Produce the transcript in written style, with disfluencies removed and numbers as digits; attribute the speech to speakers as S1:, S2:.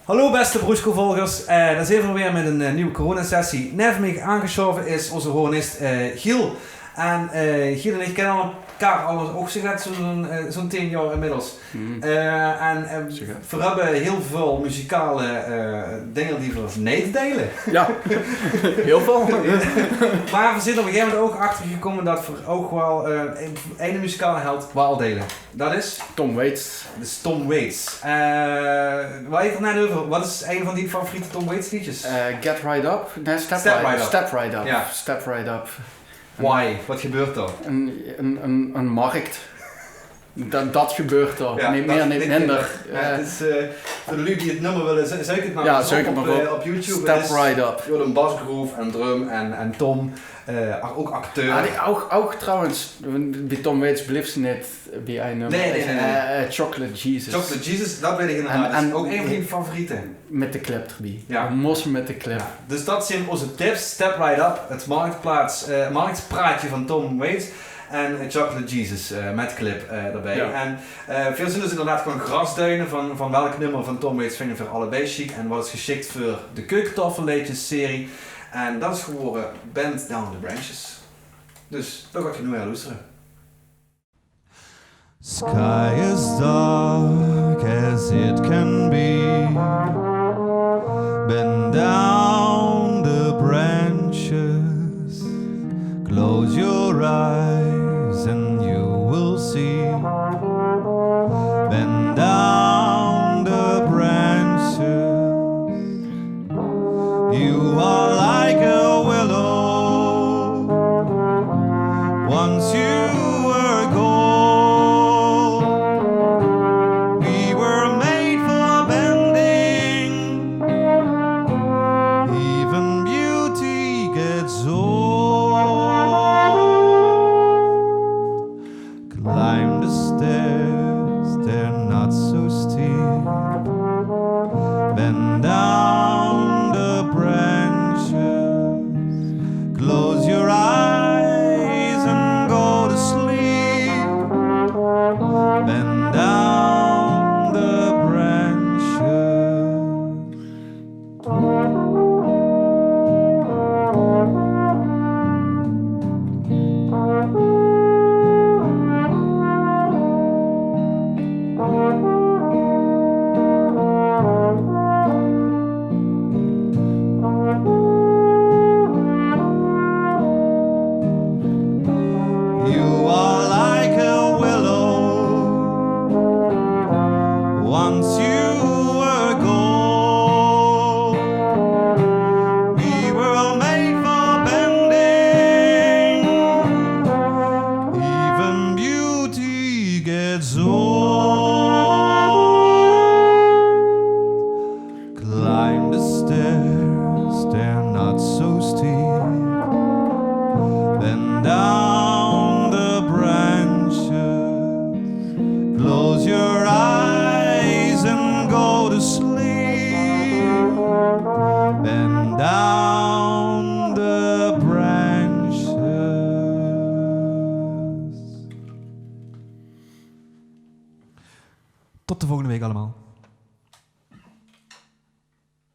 S1: Hallo beste Broesko-volgers, daar zijn we weer met een nieuwe coronasessie. Net mij aangeschoven is onze hornist Giel. En Giel en ik kennen elkaar al ook zo'n 10 jaar inmiddels. We hebben heel veel muzikale dingen die we niet delen.
S2: Ja, heel veel.
S1: Maar we zijn op een gegeven moment ook achter gekomen dat we ook wel een muzikale held wel delen. Dat is?
S2: Tom Waits.
S1: Dat is Tom Waits. Waar je het net over? Wat is een van die favoriete Tom Waits liedjes?
S2: Get Right Up? Nee, Step Right Up. Step Right Up.
S1: Ja.
S2: Step Right Up.
S1: Why? Wat gebeurt er?
S2: Een markt. Dat gebeurt er.
S1: Ja,
S2: niet meer, niet minder.
S1: Ja, het is, voor de jullie die het nummer willen, zoek het maar op YouTube.
S2: Step Right Up.
S1: Je hoort een basgroove en drum en Tom, ook acteur.
S2: Ook trouwens, bij Tom Waits bleef ze net bij een nummer.
S1: Nee.
S2: Chocolate Jesus.
S1: Chocolate Jesus, dat weet ik inderdaad. Dat is ook een van die favorieten.
S2: Met de clip erbij.
S1: Ja.
S2: Mossen met de clip.
S1: Ja. Dus dat zijn onze tips. Step Right Up, het marktpraatje van Tom Waits. En Chocolate Jesus met clip erbij. Ja. En veel zijn dus inderdaad gewoon grasduinen van welk nummer van Tom Waits vinden we allebei chic. En wat is geschikt voor de keukentafelleedjes serie. En dat is geworden Bend Down the Branches. Dus daar ga ik nu naar luisteren.
S3: Sky as dark as it can be. Bend down the branches. Close your eyes and you will see. Bend down the branches. You are like a willow. Once you were gold. We were made for bending. Even beauty gets old. Climb the stairs, they're not so steep. Bend down the branches. Close your eyes and go to sleep. Bend down the branches. You are like a willow. Once you were gold. We were made for bending. Even beauty gets old. Climb the stairs, they're not so steep. Bend down the branches. Close your eyes and go to sleep. Bend down the branches. Tot de volgende week allemaal.